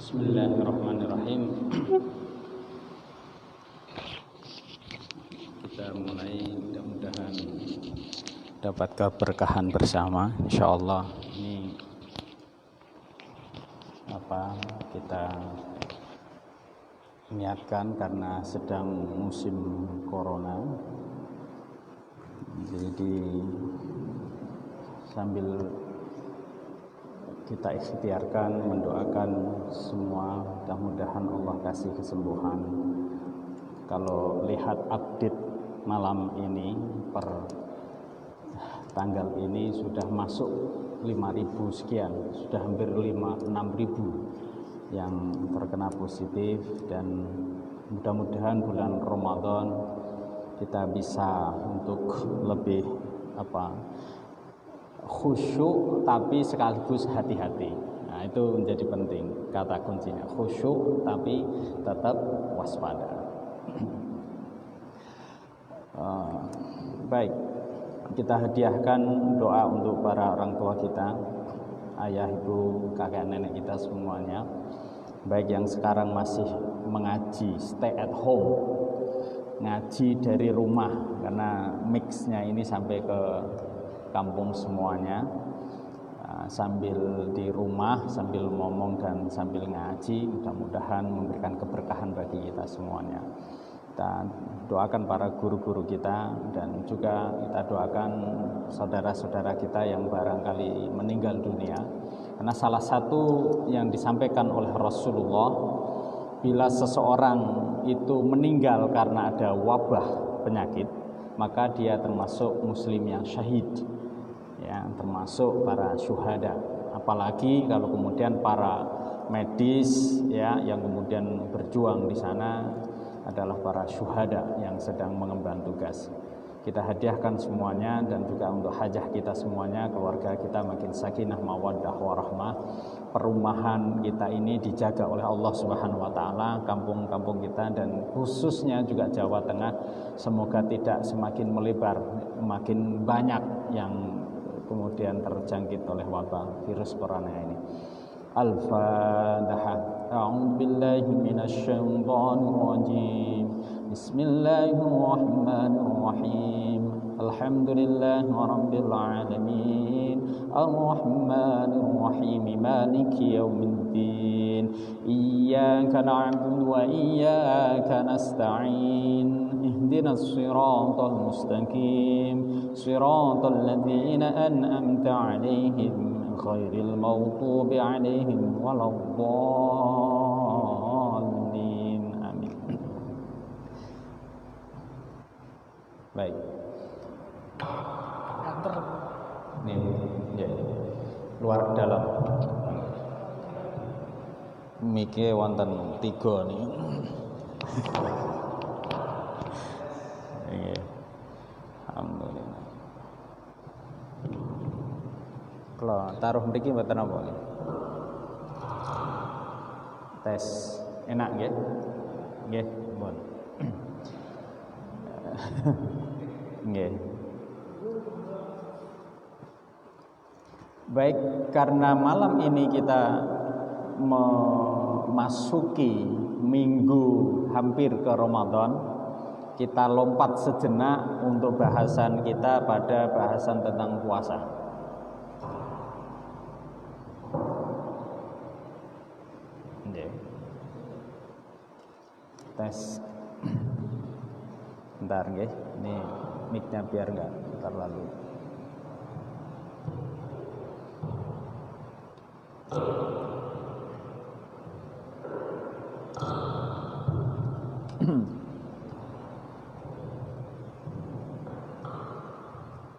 Bismillahirrahmanirrahim. Kita mulai, mudah-mudahan dapat keberkahan bersama, insyaallah. Ini kita niatkan karena sedang musim corona, jadi sambil kita ikhtiarkan mendoakan semua, mudah-mudahan Allah kasih kesembuhan. Kalau lihat update malam ini, per tanggal ini sudah masuk 5.000 sekian, sudah hampir 6.000 yang terkena positif, dan mudah-mudahan bulan Ramadan kita bisa untuk lebih khusyuk tapi sekaligus hati-hati. Nah, itu menjadi penting, kata kuncinya khusyuk tapi tetap waspada. Baik, kita hadiahkan doa untuk para orang tua kita, ayah, ibu, kakek, nenek kita semuanya, baik yang sekarang masih mengaji stay at home, ngaji dari rumah, karena mixnya ini sampai ke kampung semuanya, sambil di rumah, sambil ngomong dan sambil ngaji, mudah-mudahan memberikan keberkahan bagi kita semuanya. Kita doakan para guru-guru kita, dan juga kita doakan saudara-saudara kita yang barangkali meninggal dunia, karena salah satu yang disampaikan oleh Rasulullah, bila seseorang itu meninggal karena ada wabah penyakit, maka dia termasuk muslim yang syahid, ya, termasuk para syuhada. Apalagi kalau kemudian para medis, ya, yang kemudian berjuang di sana adalah para syuhada yang sedang mengemban tugas. Kita hadiahkan semuanya, dan juga untuk hajah kita semuanya, keluarga kita makin sakinah, mawaddah, warahmah. Perumahan kita ini dijaga oleh Allah Subhanahu wa taala, kampung-kampung kita dan khususnya juga Jawa Tengah, semoga tidak semakin melebar, makin banyak yang kemudian terjangkit oleh wabah virus corona ini. Al-Fatihah. A'udzu billahi minasy syaithanir rajim. Bismillahirrahmanirrahim. Alhamdulillahi rabbil alamin. Ar-Rahmanir Rahim. Maliki yaumiddin. Iyyaka na'budu wa iyyaka nasta'in. Ihdinas siratal mustaqim. Siratal ladzina an'amta 'alaihim ghairil maghdubi 'alaihim waladdallin. Amin. Baik. Nih, ya. Luar dalam. Mike wonten 3 nih. Nggih. Alhamdulillah. Kalau taruh mriki mboten apa nggih. Tes enak nggih? Nggih, mohon. Nggih. Baik, karena malam ini kita memasuki minggu hampir ke Ramadan, kita lompat sejenak untuk bahasan kita pada bahasan tentang puasa. Tes. Bentar nggih, ini mic-nya biar enggak terlalu.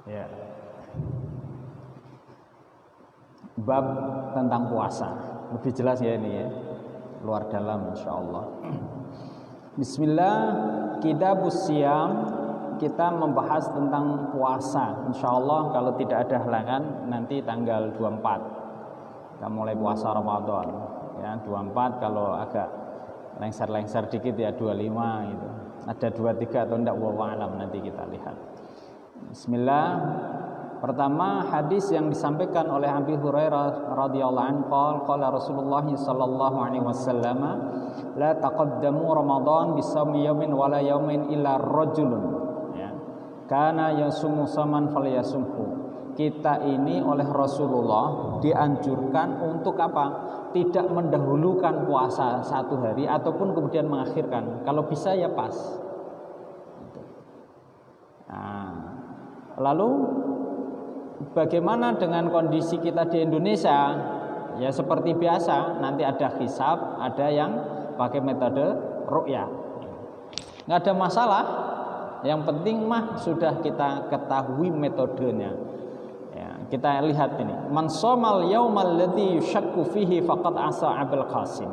Ya. Bab tentang puasa. Lebih jelas ya ini ya, luar dalam insyaallah. Bismillah, Kitabus Shiyam, kita membahas tentang puasa. Insyaallah kalau tidak ada halangan nanti tanggal 24 kita mulai puasa Ramadan ya. 24 kalau agak lengser-lengser dikit ya 25 gitu. Ada 23 atau enggak wallahu alam, nanti kita lihat. Bismillah. Pertama, hadis yang disampaikan oleh Abi Hurairah radhiyallahu anhu, qala Rasulullah sallallahu alaihi wasallam, la taqaddamu Ramadan bisawmi yawmin wala yawmin illa rajulun ya. Kana yasumu saman falyasumhu. Kita ini oleh Rasulullah dianjurkan untuk apa? Tidak mendahulukan puasa satu hari ataupun kemudian mengakhirkan. Kalau bisa ya pas. Nah, lalu bagaimana dengan kondisi kita di Indonesia? Ya seperti biasa, nanti ada hisab, ada yang pakai metode ru'yah. Nggak ada masalah. Yang penting mah sudah kita ketahui metodenya. Ya, kita lihat ini. Man shamal yaumal ladzi yushakku fihi faqad asa Abul Qasim.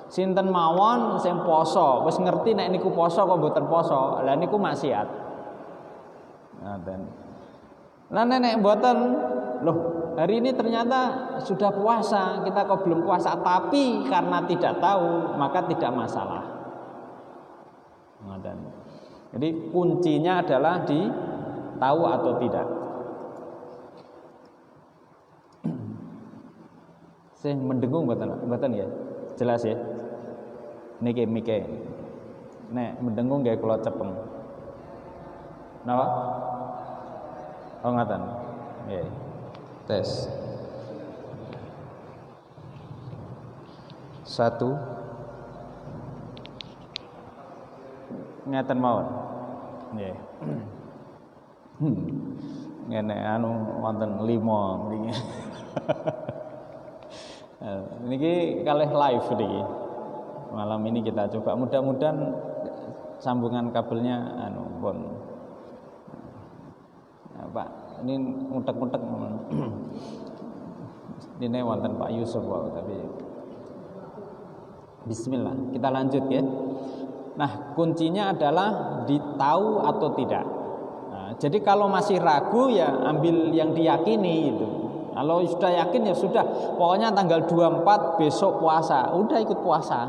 Sinten mawon sing poso, wis ngerti nek niku poso kok mboten poso. Lah niku maksiat. Ngaten. Lah nek mboten, loh hari ini ternyata sudah puasa, kita kok belum puasa, tapi karena tidak tahu maka tidak masalah. Jadi kuncinya adalah di tahu atau tidak. Saya mendengung mboten ya? Jelas ya? Niki mike. Nek mendengung nggih kula cepeng. Napa? Oh ngaten. Nggih. Tes. 1. Ngeten mawon. Nggih. Ngene anu wonten 5 mriki. Niki kalih live niki. Malam ini kita coba, mudah-mudahan sambungan kabelnya anu pun. Nah, Pak, ini ngutek-ngutek. Ini wonten Pak Yusuf tapi bismillah, kita lanjut ya. Nah, kuncinya adalah ditahu atau tidak. Nah, jadi kalau masih ragu ya ambil yang diyakini itu. Kalau sudah yakin ya sudah, pokoknya tanggal 24 besok puasa, udah ikut puasa.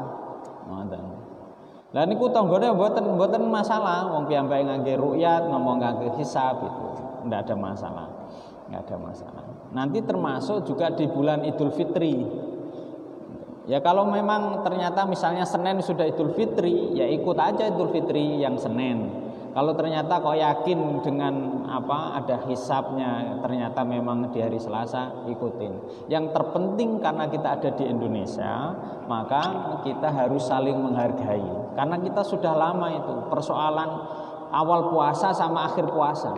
Lah niku tanggane mboten masalah, wong piyambake ngangge ru'yat, ngomong ngangge hisab itu. Enggak ada masalah. Enggak ada masalah. Nanti termasuk juga di bulan Idul Fitri. Ya kalau memang ternyata misalnya Senin sudah Idul Fitri, ya ikut aja Idul Fitri yang Senin. Kalau ternyata kau yakin dengan ada hisabnya, ternyata memang di hari Selasa, ikutin. Yang terpenting karena kita ada di Indonesia, maka kita harus saling menghargai. Karena kita sudah lama itu persoalan awal puasa sama akhir puasa.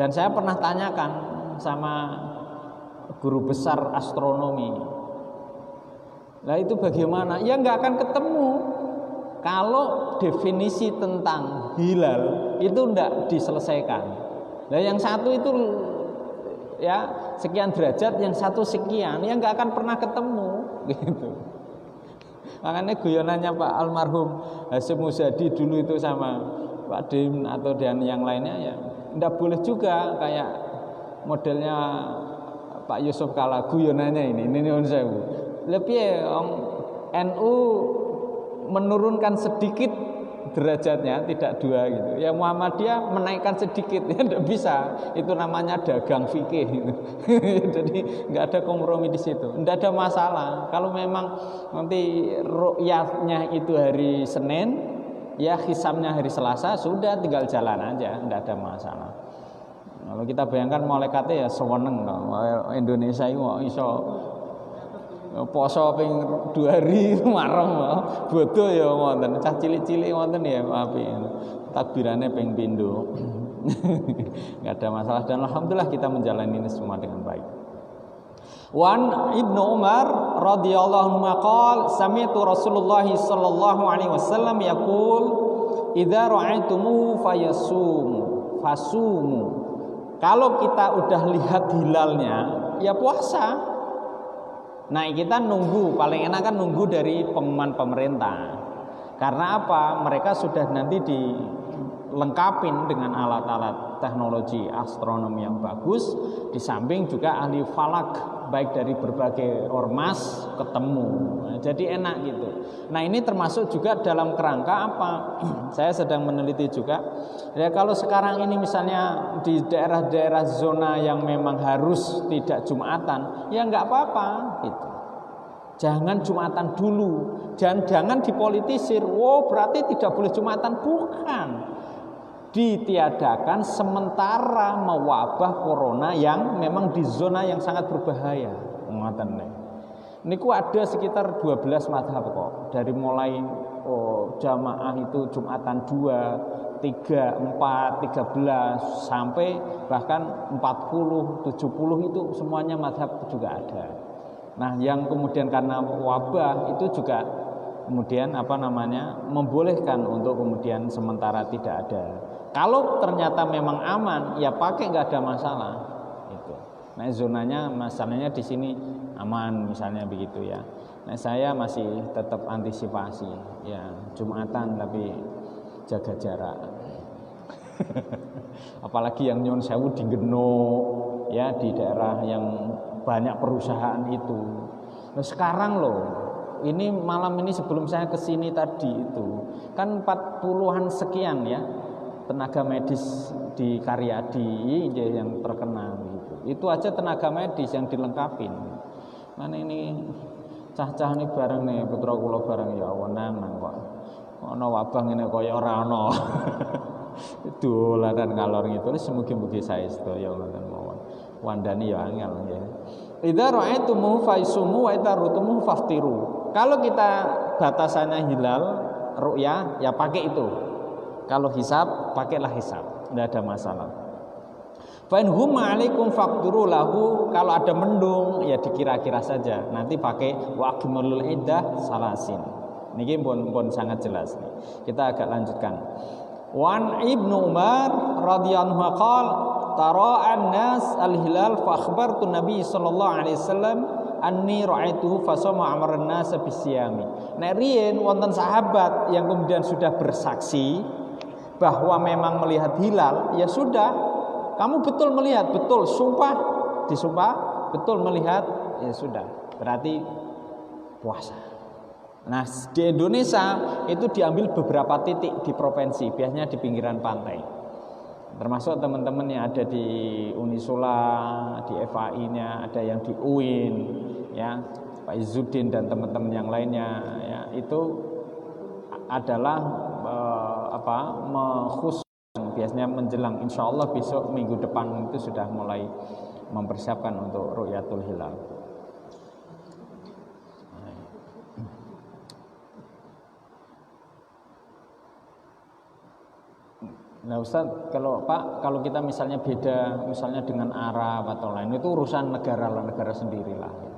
Dan saya pernah tanyakan sama guru besar astronomi. Lah itu bagaimana? Ya nggak akan ketemu. Kalau definisi tentang hilal itu tidak diselesaikan. Nah yang satu itu ya sekian derajat, yang satu sekian, ya nggak akan pernah ketemu gitu. Makanya guyonannya Pak almarhum Hasyim Muzadi dulu itu sama Pak Dim atau dan yang lainnya ya tidak boleh juga kayak modelnya Pak Yusuf Kala guyonannya ini saya lebih NU menurunkan sedikit derajatnya, tidak 2 gitu. Ya Muhammadiyah menaikkan sedikit, ya tidak bisa. Itu namanya dagang fikih gitu. Jadi nggak ada kompromi di situ. Tidak ada masalah. Kalau memang nanti ru'yatnya itu hari Senin, ya hisabnya hari Selasa, sudah tinggal jalan aja, tidak ada masalah. Kalau kita bayangkan malaikatnya ya seweneng, Indonesia itu iso poso ping 2 hari marem bodoh ya wonten cah cilik-cilik wonten ya apik takbirane ping pindho. Enggak ada masalah dan alhamdulillah kita menjalani ini semua dengan baik. Wan Ibnu Umar radhiyallahu anhu qala sami'tu Rasulullah sallallahu alaihi wasallam yaqul idza ra'aitumu fasumu. Kalau kita udah lihat hilalnya ya puasa. Nah, kita nunggu, paling enak kan nunggu dari pengumuman pemerintah. Karena apa? Mereka sudah nanti dilengkapin dengan alat-alat teknologi astronomi yang bagus, di samping juga ahli falak baik dari berbagai ormas ketemu. Nah, jadi enak gitu. Nah, ini termasuk juga dalam kerangka apa? Saya sedang meneliti juga. Ya, kalau sekarang ini misalnya di daerah-daerah zona yang memang harus tidak Jumatan, ya nggak apa-apa gitu. Jangan Jumatan dulu, jangan dipolitisir. Wow, berarti tidak boleh Jumatan, bukan. Ditiadakan sementara mewabah corona yang memang di zona yang sangat berbahaya. Niku ada sekitar 12 mazhab kok. Dari mulai jamaah itu Jumatan 2, 3, 4, 13 sampai bahkan 40, 70 itu semuanya mazhab juga ada. Nah, yang kemudian karena wabah itu juga kemudian membolehkan untuk kemudian sementara tidak ada. Kalau ternyata memang aman, ya pakai, nggak ada masalah. Itu. Nah, zonanya masalahnya di sini aman misalnya begitu ya. Nah, saya masih tetap antisipasi ya Jumatan tapi jaga jarak. Apalagi yang Nyon Sewu di Geno ya, di daerah yang banyak perusahaan itu. Nah, sekarang loh, ini malam ini sebelum saya kesini tadi itu kan 40-an sekian ya tenaga medis di Karyadi yang terkena gitu. Itu aja tenaga medis yang dilengkapin. Mana ini cah-cah nih bareng nih putra kula bareng ya wenang kok. Ana wabah ngene kaya ora ana. Dolanan ngalor ngidul semugi-mugi saestu ya ngoten mawon. Wandani ya angel ya. Idza ra'aitumu faisumu wa idza rutumu faftiru. Kalau kita batasannya hilal ru'ya ya pakai itu. Kalau hisab pakailah hisab, tidak ada masalah. Fa in hum 'alaikum faqduru lahu, kalau ada mendung ya dikira-kira saja. Nanti pakai wa akmalul iddah salasin. Niki pun sangat jelas nih. Kita agak lanjutkan. Wan Ibnu Umar radhiyallahu anhu qala tara'an nas al-hilal fa akhbartu Nabi sallallahu alaihi wasallam anni ra'aituhu fa sama amaran nas bisiyami. Nek riyen wonten sahabat yang kemudian sudah bersaksi bahwa memang melihat hilal, ya sudah, kamu betul melihat, betul sumpah, disumpah, betul melihat, ya sudah, berarti puasa. Nah, di Indonesia itu diambil beberapa titik di provinsi, biasanya di pinggiran pantai. Termasuk teman-teman yang ada di Unisula, di FAI-nya, ada yang di UIN, ya, Pak Izzuddin dan teman-teman yang lainnya, ya, itu adalah mengkhususkan biasanya menjelang, insya Allah besok minggu depan itu sudah mulai mempersiapkan untuk ru'yatul hilal. Nah Ustaz, kalau kita misalnya beda misalnya dengan Arab atau lain, itu urusan negara sendirilah.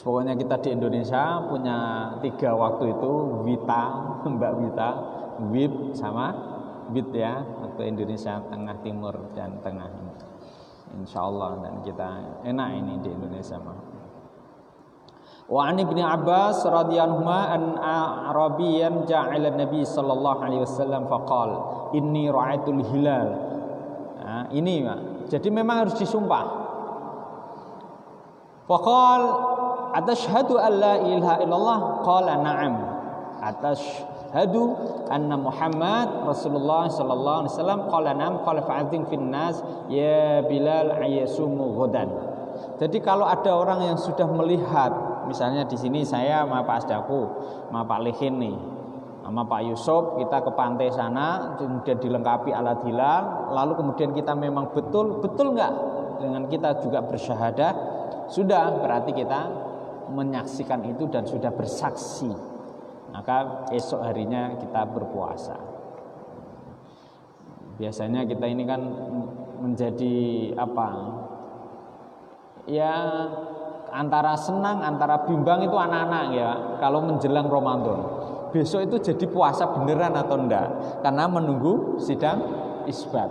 Pokoknya kita di Indonesia punya 3 waktu itu, Wita, Mbak Wita, WIB sama BIT ya, waktu Indonesia Tengah Timur dan Tengah. Insya Allah dan kita enak ini di Indonesia mah. Wa an Ibnu Abbas radhiyallahu anhu an Arabiyan ja'ala Nabi sallallahu alaihi wasallam faqal inni ra'aitul hilal. Nah, ini Pak. Jadi memang harus disumpah. Faqal atashhadu an la ilaha illallah? Qala na'am. Atashhadu anna Muhammad Rasulullah sallallahu alaihi wasallam? Qala na'am. Qala fa'adzim fin nas ya Bilal ayasumu ghadan. Jadi kalau ada orang yang sudah melihat, misalnya di sini saya sama Pak Asdaku, sama Pak Lihin nih, sama Pak Yusuf, kita ke pantai sana, kemudian dilengkapi alat hilal, lalu kemudian kita memang betul nggak dengan kita juga bersyahadah, sudah berarti kita menyaksikan itu dan sudah bersaksi, maka esok harinya kita berpuasa. Biasanya kita ini kan menjadi ya antara senang, antara bimbang itu anak-anak ya. Kalau menjelang Ramadan, besok itu jadi puasa beneran atau enggak? Karena menunggu sidang isbat.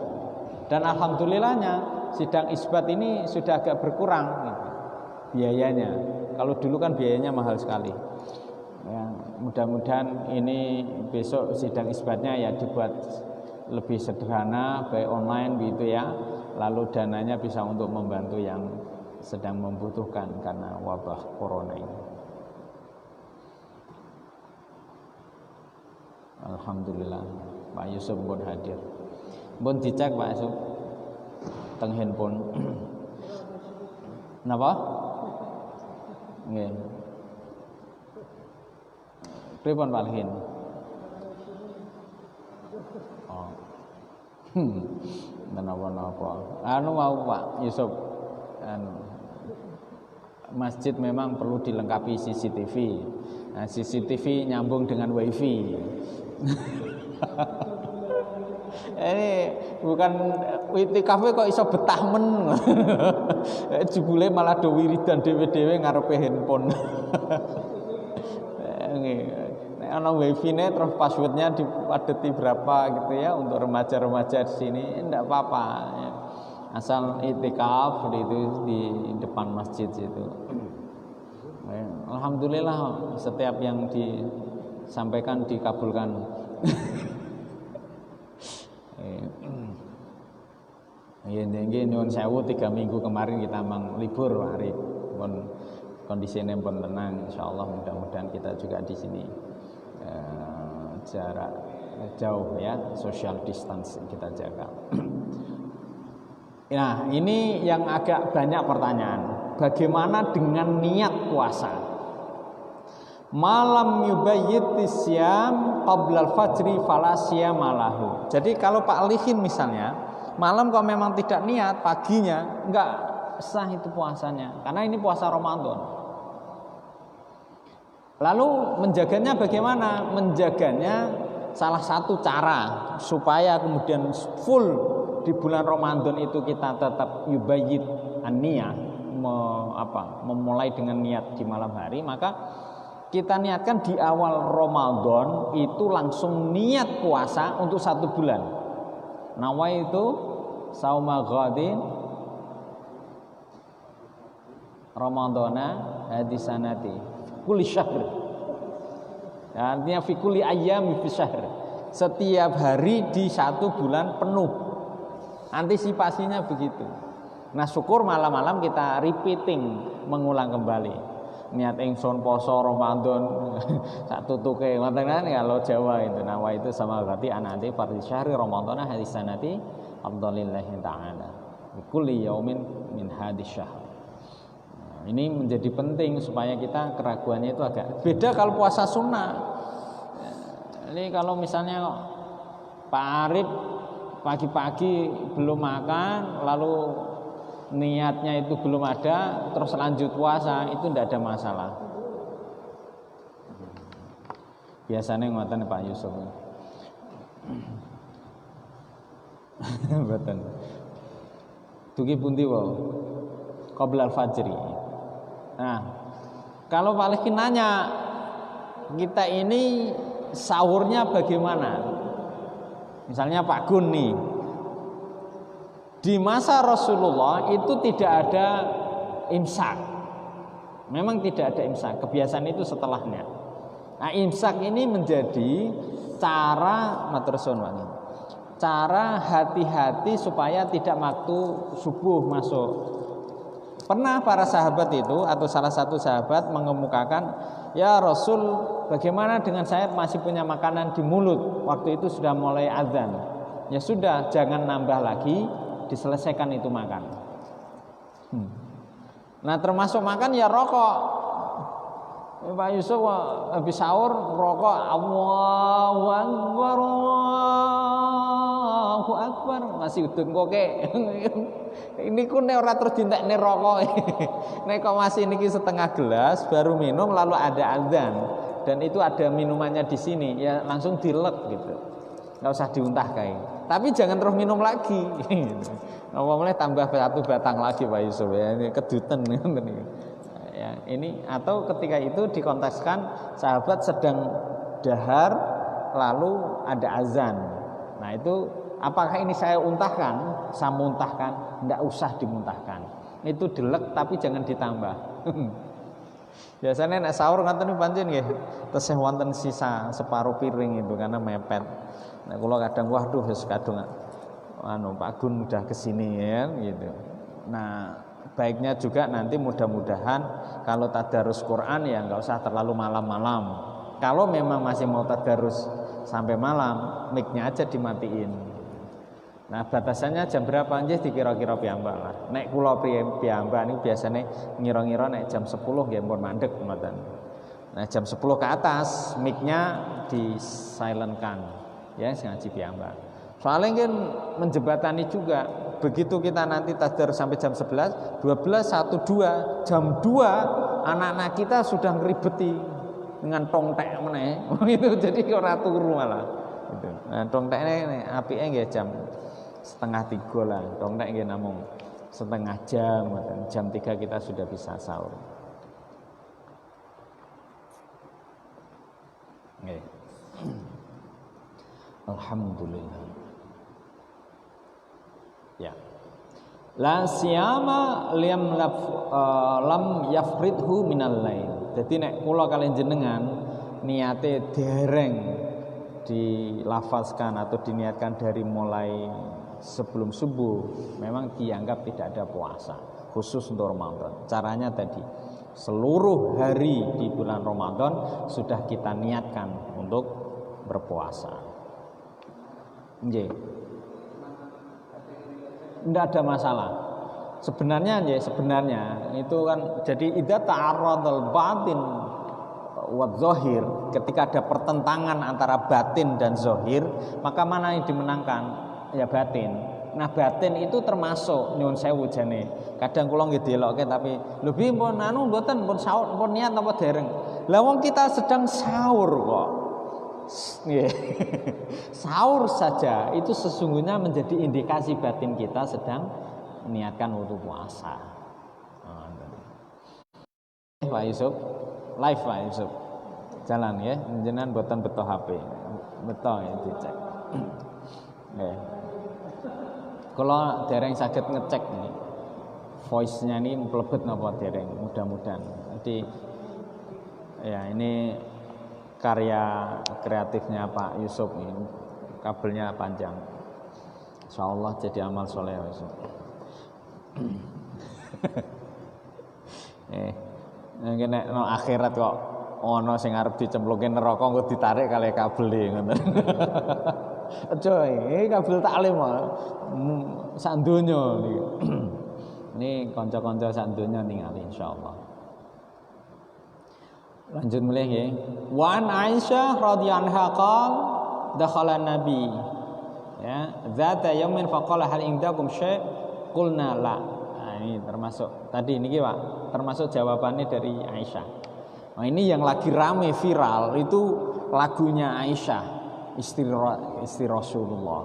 Dan alhamdulillahnya sidang isbat ini sudah agak berkurang gitu, biayanya. Kalau dulu kan biayanya mahal sekali. Ya, mudah-mudahan ini besok sidang isbatnya ya dibuat lebih sederhana, baik online gitu ya. Lalu dananya bisa untuk membantu yang sedang membutuhkan karena wabah corona ini. Alhamdulillah Pak Yusuf pun hadir. Pun dicek Pak Yusuf teng handphone. Napa? Nggih. Pripun Pak Lihin? Oh. Napa-napa. Anu mau Pak Yusuf, masjid memang perlu dilengkapi CCTV. Nah, CCTV nyambung dengan WiFi. Ini bukan itikaf kok iso betah men. Jebule malah do wiridan dhewe-dhewe ngarepe handphone. Ana wifi-ne terus passwordnya dipadeti berapa gitu ya untuk remaja-remaja di sini enggak apa-apa ya. Asal itikaf itu di depan masjid itu. Alhamdulillah setiap yang disampaikan dikabulkan. Ya nggih nyuwun sewu 3 minggu kemarin kita memang libur hari pun kondisinya pun tenang insyaallah mudah-mudahan kita juga di sini jarak jauh ya social distance kita jaga. Nah, ini yang agak banyak pertanyaan. Bagaimana dengan niat puasa? Malam yubayyiti syam qabla al-fajri fala syama lahu. Jadi kalau Pak Alihin misalnya, malam kalau memang tidak niat, paginya enggak sah itu puasanya karena ini puasa Ramadan. Lalu menjaganya bagaimana? Menjaganya salah satu cara supaya kemudian full di bulan Ramadan itu kita tetap yubayyit an-niyah, memulai dengan niat di malam hari, maka kita niatkan di awal Ramadan itu langsung niat puasa untuk 1 bulan. Nawaitu sauma ghadin Ramadana hadisanati kulli syahr. Artinya fi kulli ayyami fi syahr. Setiap hari di 1 bulan penuh. Antisipasinya begitu. Nah, syukur malam-malam kita repeating, mengulang kembali. Niat ingsun poso Ramadan satu tuke ngoten kan kalau Jawa itu nawa itu sama berarti anati fardhi syahri Ramadana hadisanati afdalillahi ta'ala. Kulli yaumin min hadis syahr. Ini menjadi penting supaya kita keraguannya itu agak beda kalau puasa sunnah. Ini kalau misalnya Pak Arif pagi-pagi belum makan, lalu niatnya itu belum ada, terus lanjut puasa, itu tidak ada masalah. Biasanya ngoten Pak Yusuf. Betul. Dugi pundi wae? Qabla al-fajri. Nah, kalau Pak Lekin nanya, kita ini sahurnya bagaimana? Misalnya Pak Gun nih, di masa Rasulullah itu tidak ada imsak. Memang tidak ada imsak, kebiasaan itu setelahnya. Nah, imsak ini menjadi cara hati-hati supaya tidak waktu subuh masuk. Pernah para sahabat itu atau salah satu sahabat mengemukakan, ya Rasul, bagaimana dengan saya masih punya makanan di mulut? Waktu itu sudah mulai azan. Ya sudah, jangan nambah lagi, diselesaikan itu makan. Nah, termasuk makan ya rokok. Pak Yusuf habis sahur rokok, Allahu Akbar, Allahu Akbar, masih udun koke. Ini ku nek ora terus dintekne rokok. Nek kok masih niki setengah gelas baru minum lalu ada azan dan itu ada minumannya di sini, ya langsung dilek gitu. Enggak usah diuntah kae. Tapi jangan terus minum lagi. Apa boleh tambah 1 batang lagi Pak Yusuf ya, ini keduten ngoten niku. Ya, ini atau ketika itu dikontekskan sahabat sedang dahar lalu ada azan. Nah, itu apakah ini saya untahkan? Saya muntahkan? Tidak usah dimuntahkan. Itu delek tapi jangan ditambah. Biasanya nek sahur ngaten pancen nggih, tesih wonten sisa separuh piring itu karena mepet. Nek kula kadang waduh wis kadung Pak Gun udah kesini ya gitu. Nah, baiknya juga nanti mudah-mudahan kalau tadarus Quran ya nggak usah terlalu malam-malam. Kalau memang masih mau tadarus sampai malam, mic-nya aja dimatiin. Nah, batasannya jam berapa aja dikira-kira piyambak lah. Nek kula piyambak niku biasane ngira-ngira nek jam 10 nggih pun mandeg ngoten. Nah, jam 10 ke atas mic-nya di silent-kan. Ya, ngaji piyambak. Soalnya kan menjebatani juga. Begitu kita nanti tadarus sampai jam 11, 12, 1, 2, jam 2 anak-anak kita sudah ngeribeti dengan tongtek meneh. Itu jadi ora turu malah. Gitu. Nah, tongtekne apike nggih jam 2:30 lah. Tongtek nggih namung setengah jam, jam 3 kita sudah bisa sahur. Nggih. Alhamdulillah. Ya. La siyama lam yafridhu minal lail. Dadi nek kula kalian jenengan niate dereng dilafazkan atau diniatkan dari mulai sebelum subuh, memang dianggap tidak ada puasa khusus untuk Ramadan. Caranya tadi seluruh hari di bulan Ramadan sudah kita niatkan untuk berpuasa. Nggih. Tidak ada masalah. Sebenarnya itu kan jadi idza ta'arradal batin wa zahir, ketika ada pertentangan antara batin dan zahir, maka mana yang dimenangkan? Ya batin. Nah, batin itu termasuk nyuwun sewu jane. Kadang kula nggih delokke tapi lho piye pun mboten pun sahur pun niat apa dereng. Lah wong kita sedang sahur kok. Sahur saja itu sesungguhnya menjadi indikasi batin kita sedang niatkan untuk puasa. Pak Yusuf, live Pak Yusuf, jalan ya, jenengan boten beto HP, beto ya dicek. Kalau dereng saged ngecek nih, voice-nya ini mlebet napa dereng, mudah-mudahan. Jadi ya ini karya kreatifnya Pak Yusuf ini, kabelnya panjang. Insyaallah jadi amal soleh Yusuf. Nek no akhirat kok ana sing arep dicemplungke neraka engko ditarik kali kabel ngoten. Aja kabel taklim sak donya niki. Ini kanca-kanca sak donya ningali insyaallah. Lanjut mulai nggih. Wa an Aisyah radhiyallahu anha qala dakhala nabi ya zata yaumin faqala hal indakum syai' qulna la. Nah, ini termasuk tadi niki Pak, termasuk jawabannya dari Aisyah. Nah, ini yang lagi rame viral itu lagunya Aisyah, istri Rasulullah.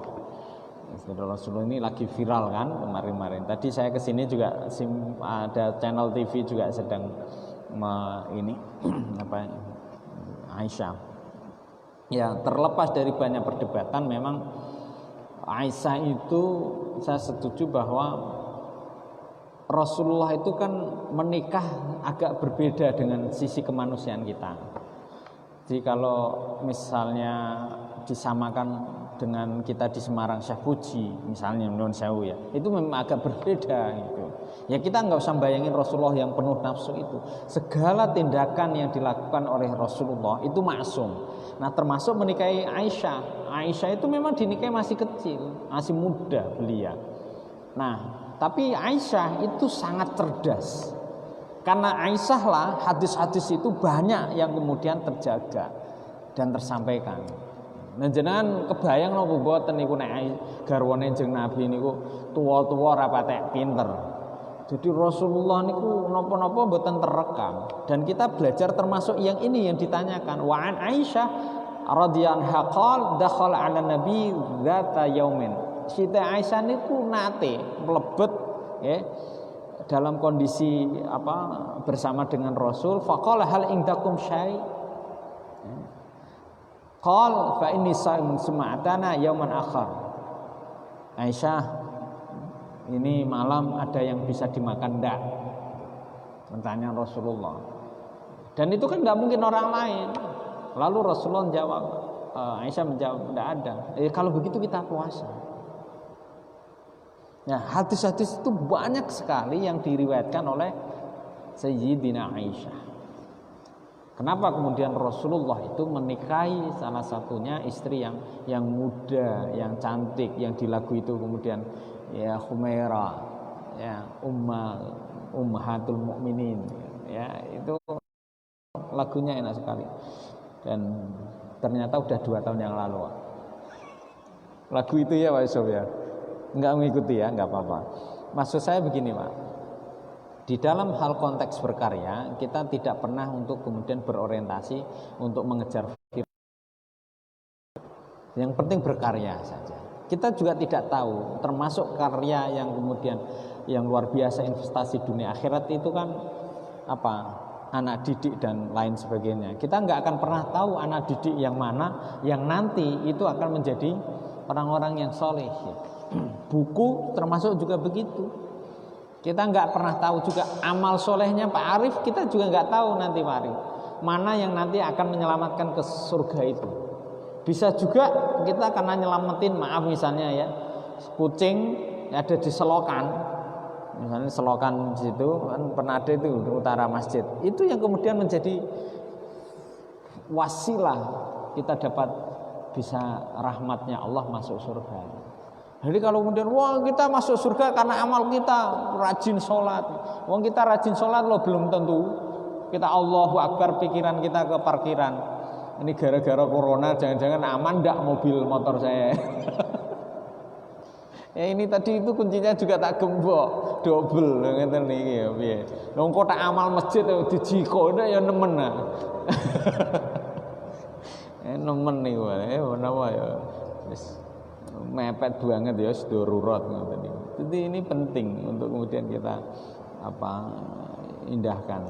Istri Rasulullah ini lagi viral kan kemarin-kemarin. Tadi saya kesini juga ada channel TV juga sedang ini apa Aisyah. Ya, terlepas dari banyak perdebatan, memang Aisyah itu saya setuju bahwa Rasulullah itu kan menikah agak berbeda dengan sisi kemanusiaan kita. Jadi kalau misalnya disamakan dengan kita di Semarang Syekh Puji misalnya Nun Sewu ya, itu memang agak berbeda gitu. Ya kita nggak usah bayangin Rasulullah yang penuh nafsu itu. Segala tindakan yang dilakukan oleh Rasulullah itu maksum. Nah, termasuk menikahi Aisyah. Aisyah itu memang dinikahi masih kecil, masih muda belia. Nah, tapi Aisyah itu sangat cerdas. Karena Aisyah lah hadis-hadis itu banyak yang kemudian terjaga dan tersampaikan. Nah, jenengan kebayang napa mboten niku nek garwane jeneng Nabi niku tuwa-tuwa ra patek pinter. Jadi Rasulullah niku napa-napa mboten terekam dan kita belajar termasuk yang ini yang ditanyakan. Wa an Aisyah radhiyallahu anha qala dakhala 'ala nabi dzata yaumin. Siti Aisyah niku nate mlebet ya dalam kondisi bersama dengan Rasul. Faqala hal indakum syai'. Qal fa inni sha'imun sum'atana yauman akhar. Aisyah, ini malam ada yang bisa dimakan enggak? Pertanyaan Rasulullah. Dan itu kan nggak mungkin orang lain. Lalu Rasulullah jawab, Aisyah menjawab, tidak ada. Kalau begitu kita puasa. Nah, hadis-hadis itu banyak sekali yang diriwayatkan oleh Sayyidina Aisyah. Kenapa kemudian Rasulullah itu menikahi salah satunya istri yang muda, yang cantik, yang di lagu itu kemudian ya Humairah, ya Ummahatul Mukminin, ya itu lagunya enak sekali. Dan ternyata udah 2 tahun yang lalu. Lagu itu ya Pak Yusuf ya. Enggak mengikuti ya, enggak apa-apa. Maksud saya begini Pak. Di dalam hal konteks berkarya, kita tidak pernah untuk kemudian berorientasi untuk mengejar viral. Yang penting berkarya saja. Kita juga tidak tahu, termasuk karya yang kemudian yang luar biasa investasi dunia akhirat itu kan apa? Anak didik dan lain sebagainya. Kita nggak akan pernah tahu anak didik yang mana yang nanti itu akan menjadi orang-orang yang soleh. Buku termasuk juga begitu. Kita nggak pernah tahu juga amal solehnya Pak Arif, kita juga nggak tahu nanti Pak Arif mana yang nanti akan menyelamatkan ke surga itu. Bisa juga kita karena nyelamatin, maaf misalnya ya, kucing ada di selokan, misalnya selokan di situ kan pernah ada itu di utara masjid, itu yang kemudian menjadi wasilah kita dapat bisa rahmatnya Allah masuk surga. Jadi kalau kemudian wah kita masuk surga karena amal kita rajin sholat, wong kita rajin sholat loh belum tentu. Kita Allahu Akbar pikiran kita ke parkiran. Ini gara-gara corona jangan-jangan aman ndak mobil motor saya. Ya ini tadi itu kuncinya juga tak gembok double ngeten niki ya piye. Wong kok tak amal masjid dijiko ndak ya nemen. Nemen niku menapa ya wis mepet banget ya darurat ngoten niku. Jadi ini penting untuk kemudian kita indahkan.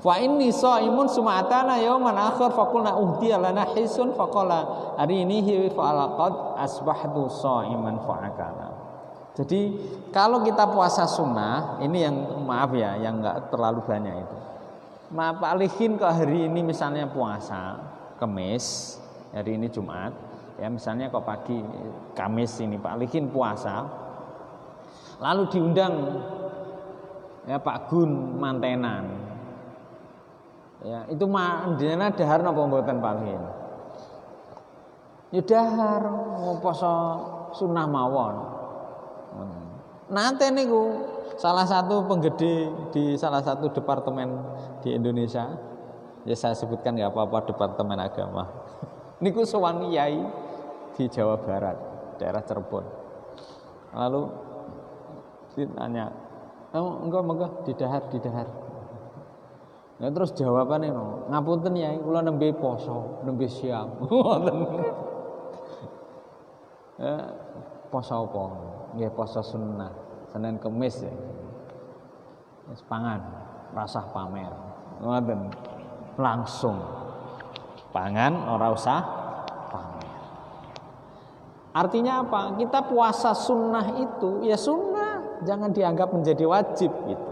Fa inni shaimun sumatana yauman akhir faqulna uhdiya lana hisun faqala arinihi fa laqad asbahtu shaiman fa'akala. Jadi kalau kita puasa sunnah, ini yang maaf ya, yang enggak terlalu banyak itu. Maaf alihin ke hari ini misalnya puasa Kamis, hari ini Jumat, ya misalnya kok pagi Kamis ini Pak alihin puasa, lalu diundang ya Pak Gun mantenan. Ya, itu mandina dahar napa mboten Pak alihin? Ya dahar, poso sunnah mawon. Nanti niku salah satu penggede di salah satu departemen di Indonesia, ya saya sebutkan nggak apa-apa, departemen agama. Niku sowan yai di Jawa Barat, daerah Cirebon. Lalu ditanya, enggak didahar. Nah, terus jawabannya ngapunten yai, kula nembe poso, nembe siam. Poso apa? Nggih poso sunnah, Senin Kemis ya. Wis pangan, rasah pamer. Ngoten. Langsung pangan ora usah pamer. Artinya apa? Kita puasa sunnah itu ya sunnah, jangan dianggap menjadi wajib gitu.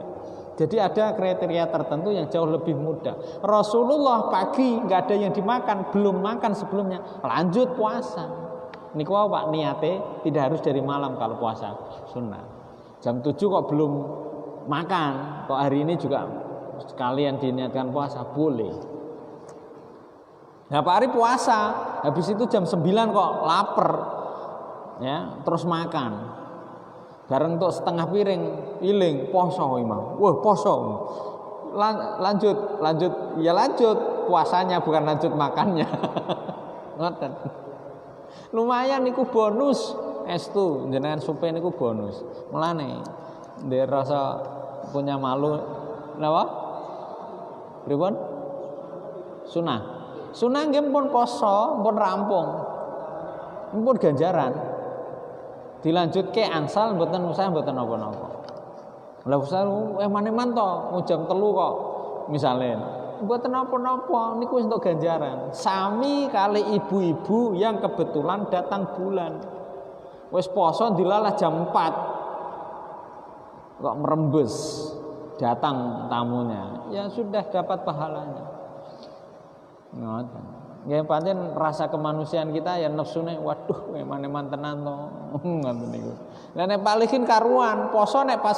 Jadi ada kriteria tertentu yang jauh lebih mudah. Rasulullah pagi nggak ada yang dimakan, belum makan sebelumnya, lanjut puasa. Niku Pak niate tidak harus dari malam kalau puasa sunnah. Jam 7 kok belum makan, kok hari ini juga sekalian diniatkan puasa, boleh. Nah Pak Ari puasa, habis itu jam 9 kok lapar, ya terus makan. Bareng untuk setengah piring, iling poso imam. Wah poso. Lanjut puasanya bukan lanjut makannya. Ngoten. Lumayan niku bonus estu jenengan supe niku bonus. Mulane ndek rasa punya malu napa? Pripun? Sunah. Sunah nggih pun poso, pun rampung. Pun ganjaran. Dilanjutke angsal mboten usah mboten napa-napa. Lah usah maneman to jam 3 kok misale. Mboten napa-napa niku wis entuk ganjaran. Sami kali ibu-ibu yang kebetulan datang bulan. Wis poso dilalah jam 4. Kok merembes datang tamunya. Ya sudah dapat pahalanya. Ngoten. Nggih pancen rasa kemanusiaan kita ya nafsune waduh eman-eman tenan to. Ngoten niku. Lah nek palihin karuan, poso nek pas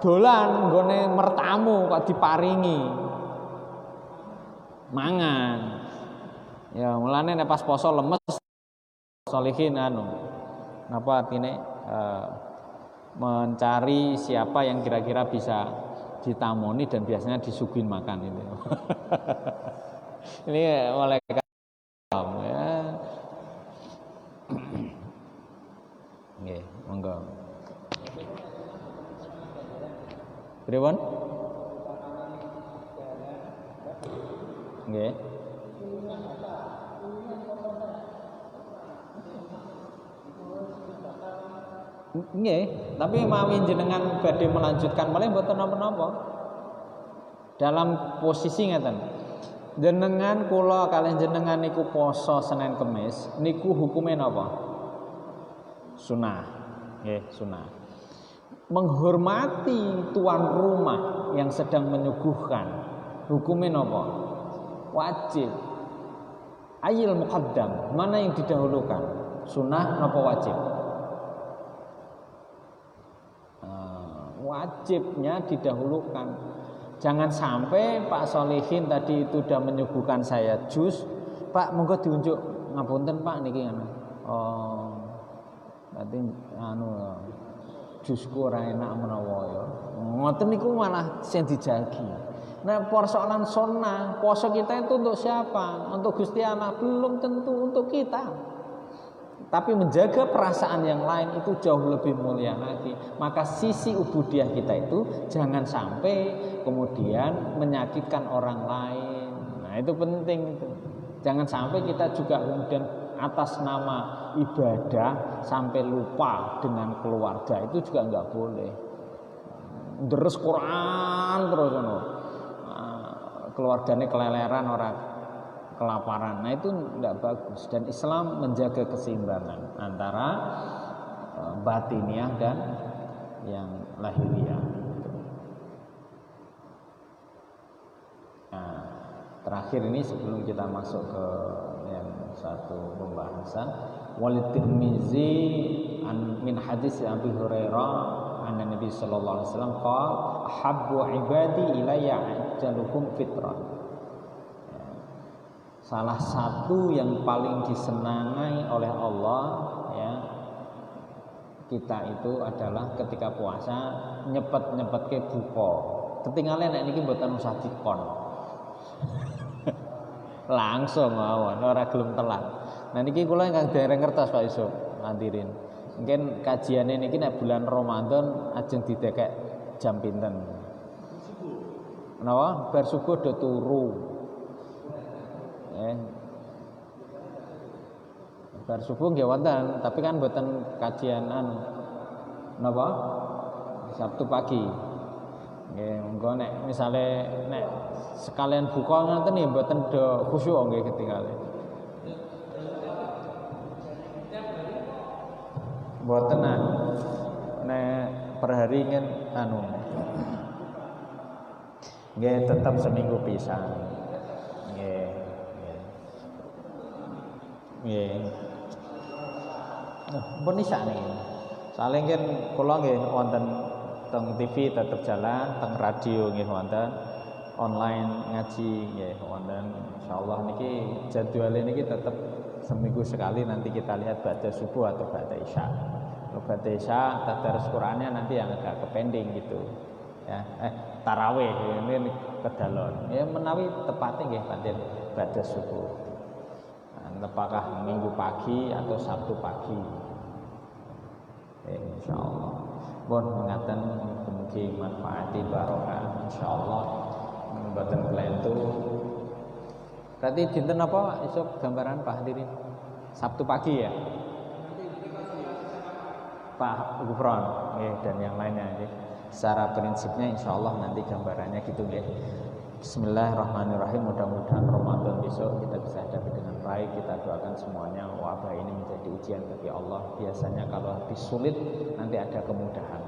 dolan nggone mertamu kok diparingi. Mangan. Ya mulane nek pas poso lemes solihin napa artine mencari siapa yang kira-kira bisa ditamoni dan biasanya disuguhin makan itu. Ini oleh ya. Nggih, monggo. Pripun? Nggih. Nggih, tapi mawi jenengan badhe melanjutkan malih mboten napa-napa. Dalam posisi ngeten. Jenengan kula kalian jenengan niku poso Senin Kemis niku hukume napa? Sunah. Nggih, sunah. Menghormati tuan rumah yang sedang menyuguhkan hukume napa? Wajib. Ayil muqaddam, mana yang didahulukan? Sunah napa wajib? Wajibnya didahulukan. Jangan sampai Pak Solihin tadi itu sudah menyuguhkan saya jus, Pak monggo diunjuk ngapunten Pak niki ngono. Oh. Berarti jusku ora enak menawa ya. Ngoten niku malah sing dijagi. Nah, persoalan sunnah, puasa kita itu untuk siapa? Untuk Gusti Allah? Belum tentu untuk kita. Tapi menjaga perasaan yang lain itu jauh lebih mulia lagi. Maka sisi ubudiyah kita itu jangan sampai kemudian menyakitkan orang lain. Nah itu penting itu. Jangan sampai kita juga kemudian atas nama ibadah sampai lupa dengan keluarga. Itu juga enggak boleh. Deres Quran terus keluarganya keleleran orang kelaparan. Nah itu tidak bagus. Dan Islam menjaga keseimbangan antara batiniah dan yang lahiriah. Nah, terakhir ini sebelum kita masuk ke yang satu pembahasan, Walid Tirmizi min hadis Abi Hurairah anna Nabi sallallahu alaihi wasallam qala habbu ibadi ilayya ajaluhum fitrah. Salah satu yang paling disenangi oleh Allah ya kita itu adalah ketika puasa nyepet-nyepetke buka. Ketinggalan nek niki mboten usah dikon. Langsung mawon ora gelem telat. Nah niki kula ingkang dereng ngertos Pak Yusuf hadirin. Mungkin kajiane niki nek bulan Ramadan ajeng didekek jam pinten. Napa? Bar subuh do turu. Bar subuh nggih wonten, tapi kan mboten kajianan napa? Sabtu pagi. Nggih, monggo nek misale nek sekalian buka ngoten nggih mboten do khusyuk nggih ketinggalan. Mboten nek per hari ingin nggih tetap seminggu pisan. Nggih. Pun isa niki. Saling kan kula nggih wonten teng TV tetep jalan, teng radio nggih wonten, online ngaji nggih wonten. Insyaallah niki jadwale niki tetep seminggu sekali nanti kita lihat ba'da subuh atau ba'da isya. Kalau ba'da isya tadarus Qur'annya nanti yang agak kepending gitu. Ya, tarawih ini kedalon. Ya menawi tepatnya nggih pancen ba'da subuh. Apakah minggu pagi atau Sabtu pagi? Insyaallah. Bon mengaten mugi manfaati barokah insyaallah. Mboten kelentu. Berarti dinten apa esuk gambaran Pak hadirin? Sabtu pagi ya? Pak Gufron dan yang lainnya nggih. Secara prinsipnya insyaallah nanti gambarannya gitu nggih. Bismillahirrahmanirrahim. Mudah-mudahan Ramadan besok kita bisa hadapi dengan baik. Kita doakan semuanya wabah ini menjadi ujian bagi Allah. Biasanya kalau habis sulit nanti ada kemudahan.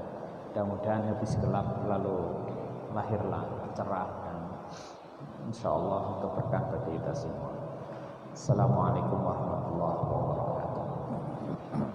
Mudah-mudahan habis gelap lalu lahirlah cerah dan insya Allah untuk berkah bagi kita semua. Assalamualaikum warahmatullahi wabarakatuh.